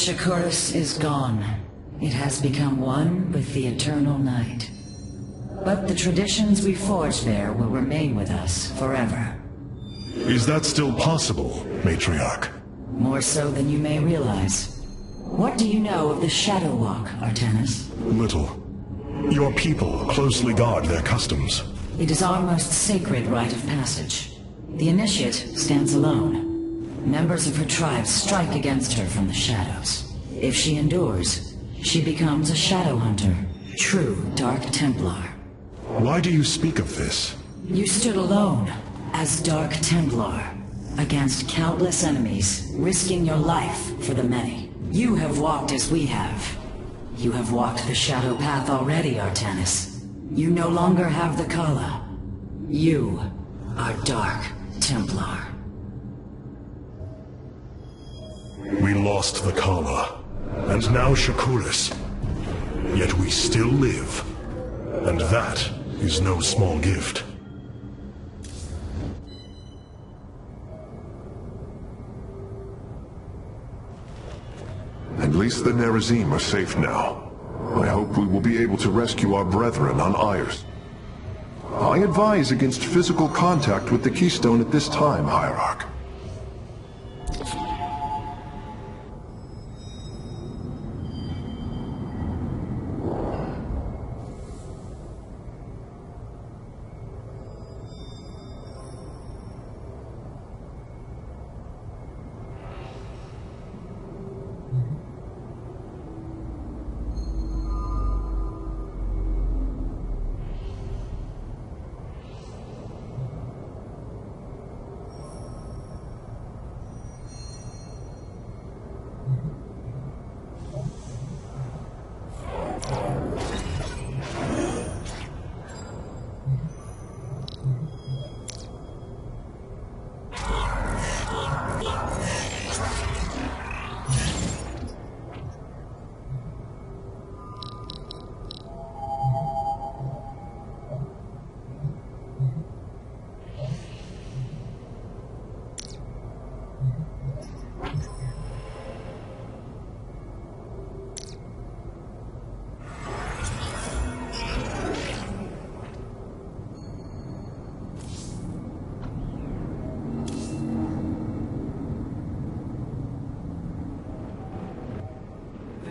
Shakuras is gone. It has become one with the eternal night. But the traditions we forged there will remain with us forever. Is that still possible, Matriarch? More so than you may realize. What do you know of the Shadow Walk, Artanis? Little. Your people closely guard their customs. It is our most sacred rite of passage. The Initiate stands alone. Members of her tribe strike against her from the shadows. If she endures, she becomes a Shadow Hunter, true Dark Templar. Why do you speak of this? You stood alone, as Dark Templar, against countless enemies, risking your life for the many. You have walked as we have. You have walked the Shadow Path already, Artanis. You no longer have the Kala. You are Dark Templar. We lost the Kala, and now Shakuras. Yet we still live, and that is no small gift. At least the Nerazim are safe now. I hope we will be able to rescue our brethren on Ayers. I advise against physical contact with the Keystone at this time, Hierarch.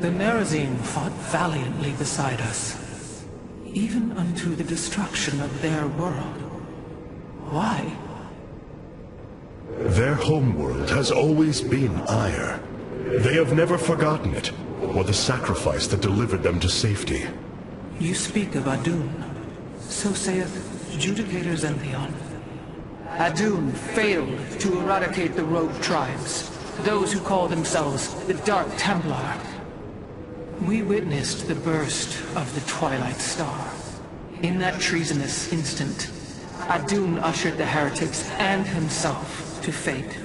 The Nerazim fought valiantly beside us, even unto the destruction of their world. Why? Their homeworld has always been Ayr. They have never forgotten it, or the sacrifice that delivered them to safety. You speak of Adun. So saith Judicator Zentheon. Adun failed to eradicate the rogue tribes, those who call themselves the Dark Templar. We witnessed the burst of the Twilight Star. In that treasonous instant, Adun ushered the heretics and himself to fate,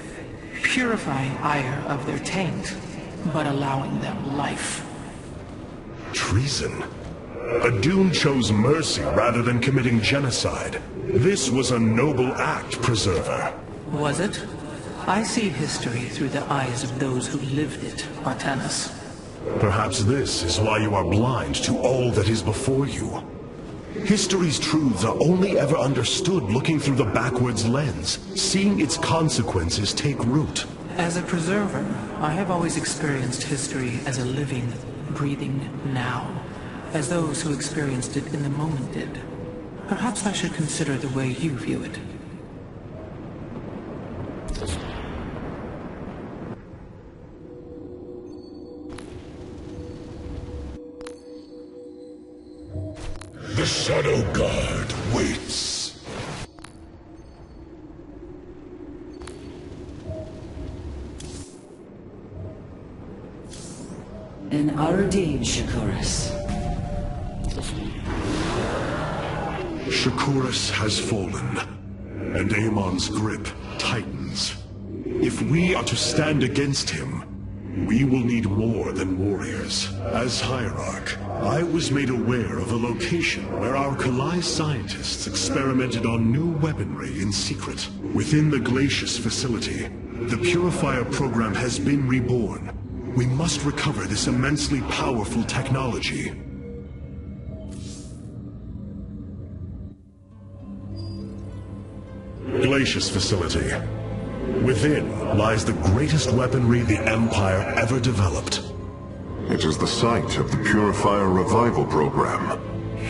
purifying Ayr of their taint, but allowing them life. Treason? Adun chose mercy rather than committing genocide. This was a noble act, Preserver. Was it? I see history through the eyes of those who lived it, Artanis. Perhaps this is why you are blind to all that is before you. History's truths are only ever understood looking through the backwards lens, seeing its consequences take root. As a preserver, I have always experienced history as a living, breathing now, as those who experienced it in the moment did. Perhaps I should consider the way you view it. The Shadow Guard waits. An Arudin, Shakuras. Shakuras has fallen, and Amon's grip tightens. If we are to stand against him, we will need more than warriors. As Hierarch, I was made aware of a location where our Kalai scientists experimented on new weaponry in secret. Within the Glacius facility, the Purifier program has been reborn. We must recover this immensely powerful technology. Glacius facility. Within lies the greatest weaponry the Empire ever developed. It is the site of the Purifier revival program.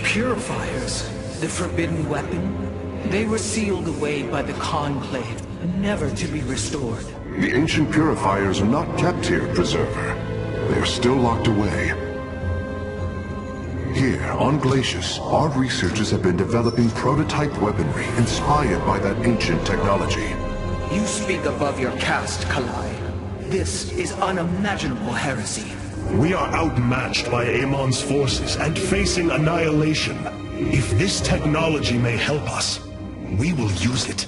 Purifiers? The forbidden weapon? They were sealed away by the Conclave, never to be restored. The ancient Purifiers are not kept here, Preserver. They are still locked away. Here, on Glacius, our researchers have been developing prototype weaponry inspired by that ancient technology. You speak above your caste, Kalai. This is unimaginable heresy. We are outmatched by Amon's forces and facing annihilation. If this technology may help us, we will use it.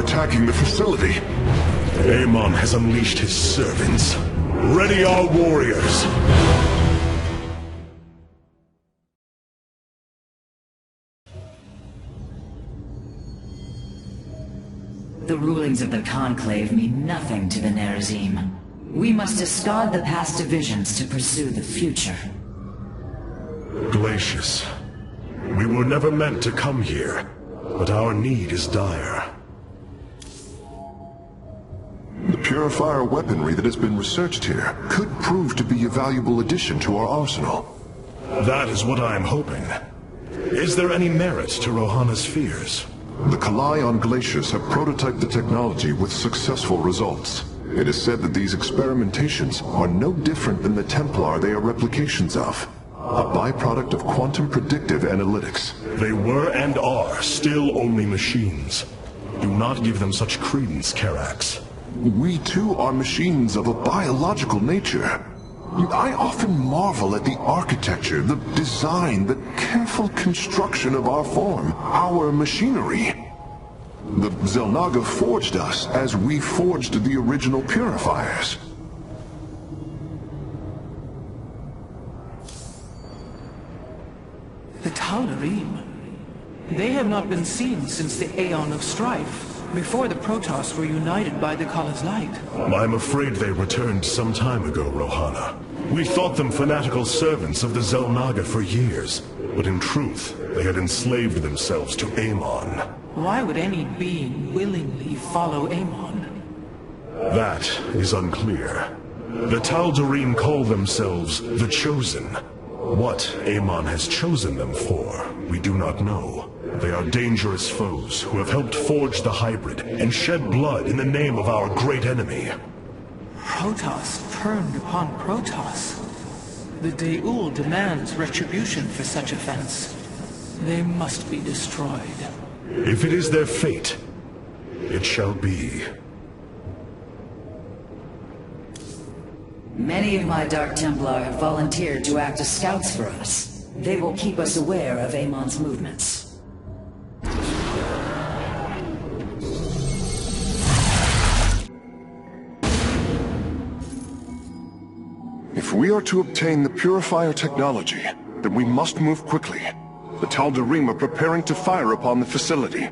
Attacking the facility. Amon has unleashed his servants. Ready our warriors! The rulings of the Conclave mean nothing to the Nerazim. We must discard the past divisions to pursue the future. Glacius. We were never meant to come here, but our need is dire. The Purifier weaponry that has been researched here could prove to be a valuable addition to our arsenal. That is what I am hoping. Is there any merit to Rohana's fears? The Kalai on Glacius have prototyped the technology with successful results. It is said that these experimentations are no different than the Templar they are replications of. A byproduct of quantum predictive analytics. They were and are still only machines. Do not give them such credence, Karax. We too are machines of a biological nature. I often marvel at the architecture, the design, the careful construction of our form, our machinery. The Xel'Naga forged us as we forged the original Purifiers. The Tal'Darim. They have not been seen since the Aeon of Strife, before the Protoss were united by the Kala's light. I'm afraid they returned some time ago, Rohana. We thought them fanatical servants of the Xel'Naga for years, but in truth, they had enslaved themselves to Amon. Why would any being willingly follow Amon? That is unclear. The Tal'Darim call themselves the Chosen. What Amon has chosen them for, we do not know. They are dangerous foes who have helped forge the hybrid and shed blood in the name of our great enemy. Protoss turned upon Protoss. The De'ul demands retribution for such offense. They must be destroyed. If it is their fate, it shall be. Many of my Dark Templar have volunteered to act as scouts for us. They will keep us aware of Amon's movements. If we are to obtain the Purifier technology, then we must move quickly. The Tal'Darim are preparing to fire upon the facility.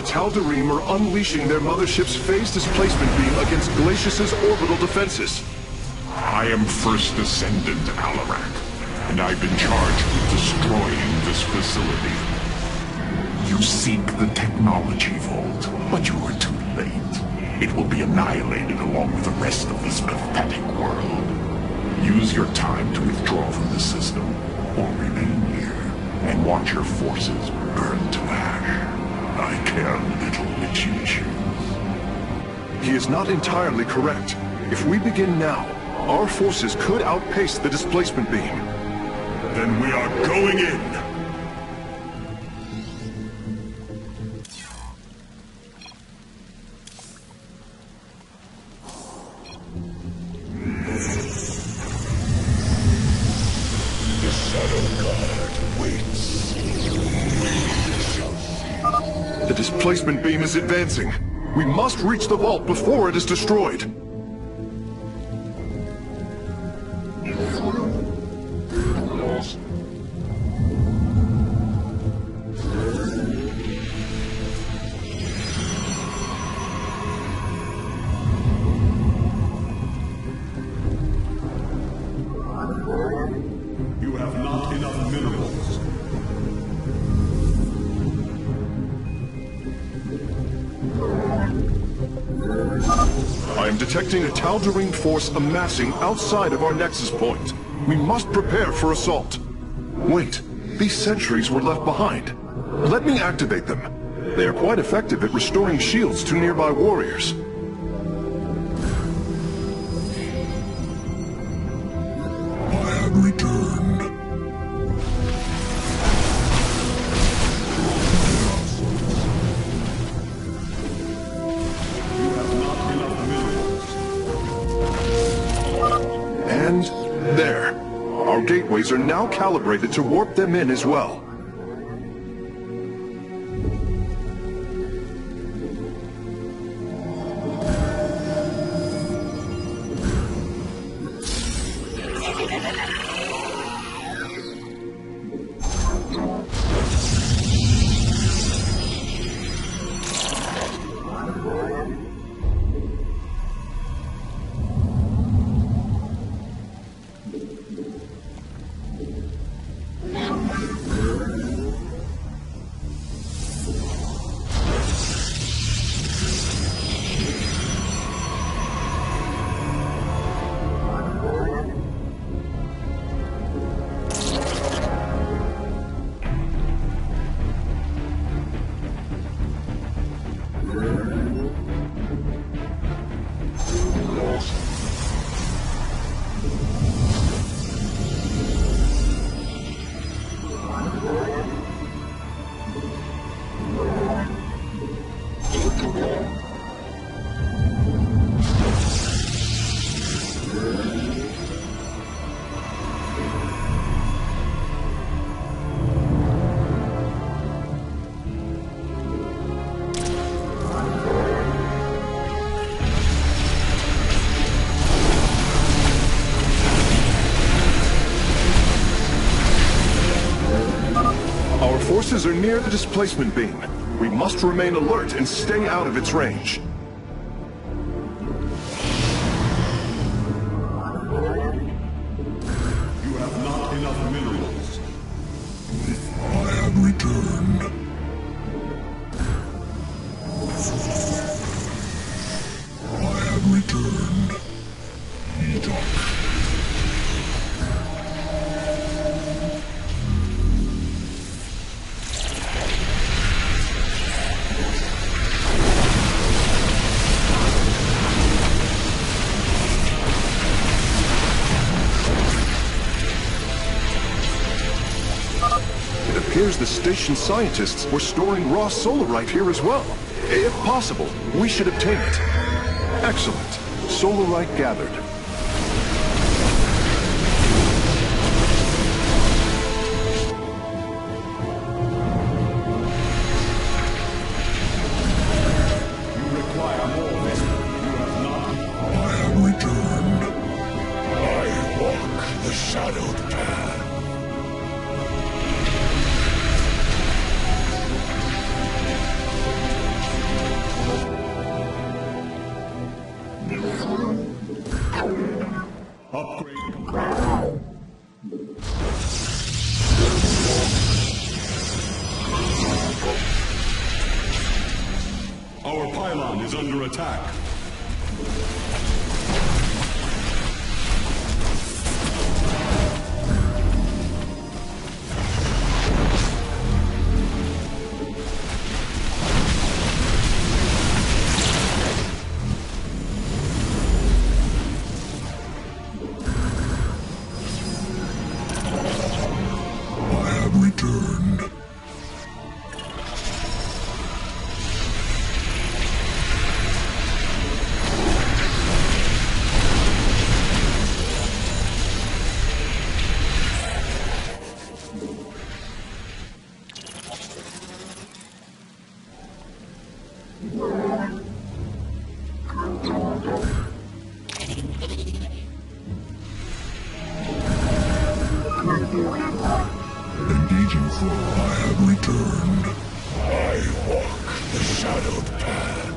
Tal'Darim are unleashing their mothership's phase displacement beam against Glacius's orbital defenses. I am First Descendant Alarak, and I've been charged with destroying this facility. You seek the technology vault, but you are too late. It will be annihilated along with the rest of this pathetic world. Use your time to withdraw from the system, or remain here, and watch your forces burn to ash. I care little which you choose. He is not entirely correct. If we begin now, our forces could outpace the displacement beam. Then we are going in! The Shadow Guard waits. The displacement beam is advancing. We must reach the vault before it is destroyed. You have not enough minerals. I am detecting a Tal'Darim force amassing outside of our nexus point. We must prepare for assault. Wait, these sentries were left behind. Let me activate them. They are quite effective at restoring shields to nearby warriors. I have returned. You have not enough minerals. And there. Our gateways are now calibrated to warp them in as well. Our forces are near the displacement beam. We must remain alert and stay out of its range. You have not enough minerals. I have returned. I have returned. It appears the station scientists were storing raw solarite here as well. If possible, we should obtain it. Excellent. Solarite gathered. You require more vessel. You have not. I have returned. I walk the shadowed path. Upgrade complete. Our pylon is under attack. Returned. Engaging foe, I have returned. I walk the shadowed path.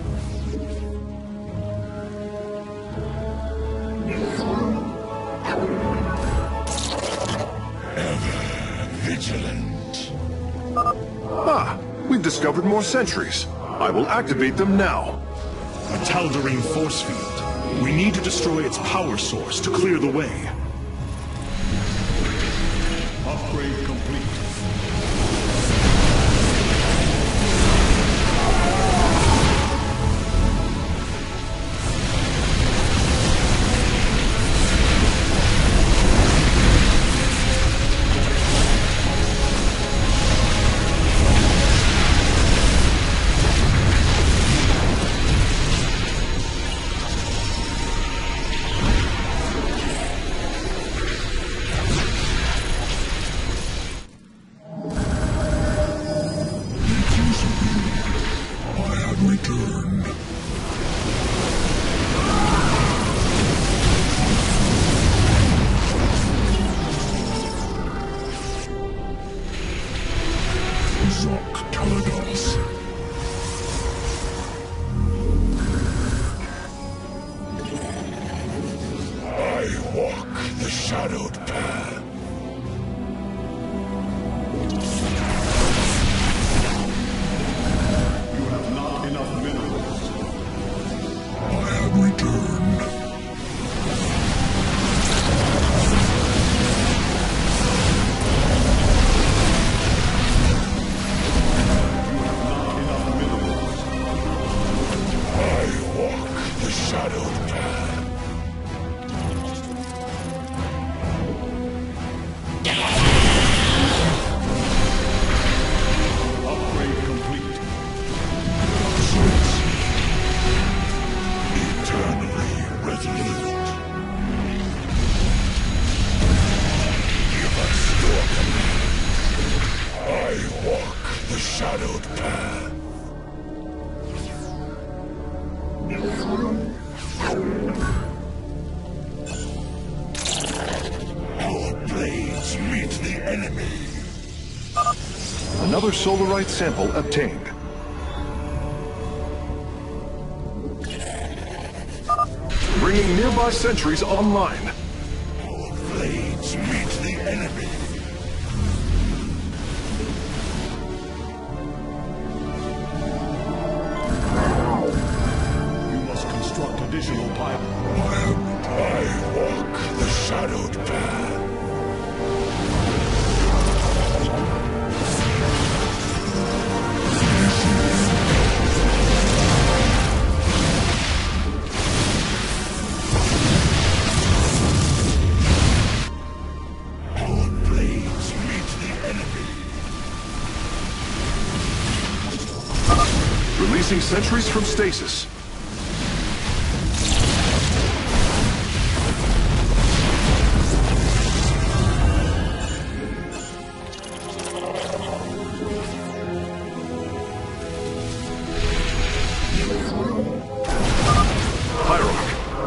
Ever vigilant. Ah, we've discovered more sentries. I will activate them now. A Tal'Darim force field. We need to destroy its power source to clear the way. Upgrade complete. Returned. Zoc Talados. I walk the shadowed path. Returned. I walk the shadowed path. Upgrade complete. Eternally resolute. Give us your command. I walk the shadowed path. Our blades meet the enemy. Another solarite sample obtained. Bringing nearby sentries online. Our blades meet the enemy. You must construct additional pylons. I walk the shadowed path. Releasing sentries from stasis.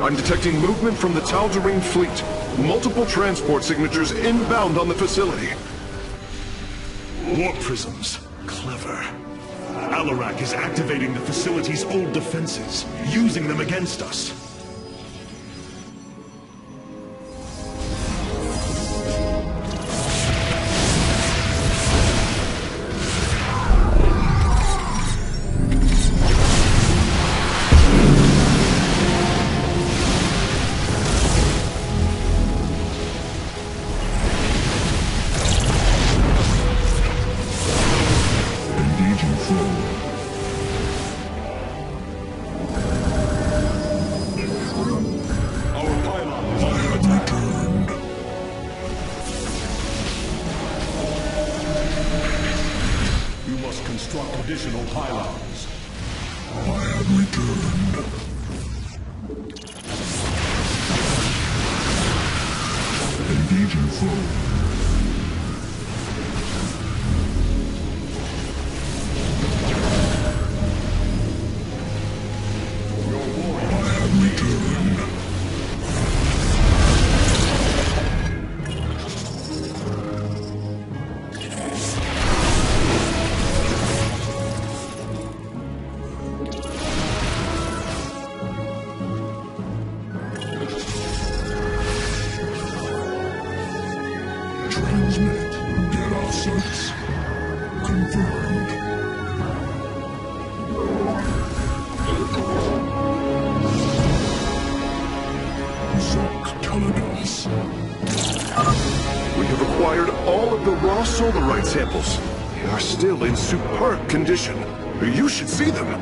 I'm detecting movement from the Tal'Darim fleet. Multiple transport signatures inbound on the facility. Warp prisms. Clever. Alarak is activating the facility's old defenses, using them against us. additional pylons. I have returned. Engaging foe. Transmit. Get our service. Confirmed. Zoc Teledos. We have acquired all of the raw solarite samples. They are still in superb condition. You should see them.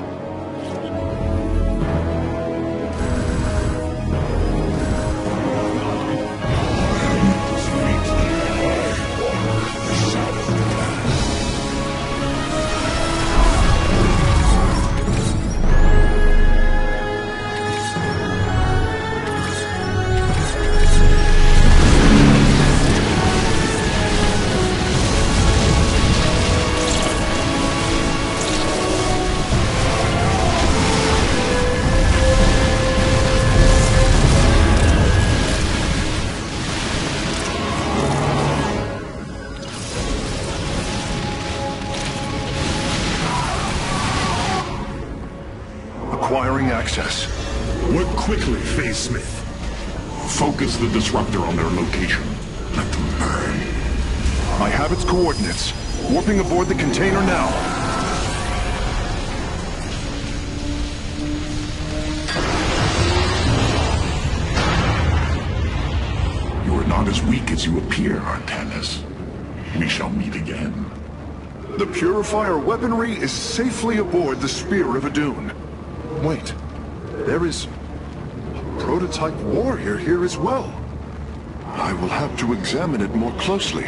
Acquiring access. Work quickly, Phase Smith. Focus the disruptor on their location. Let them burn. I have its coordinates. Warping aboard the container now. You are not as weak as you appear, Artanis. We shall meet again. The Purifier weaponry is safely aboard the Spear of Adun. Wait, there is a prototype warrior here as well. I will have to examine it more closely.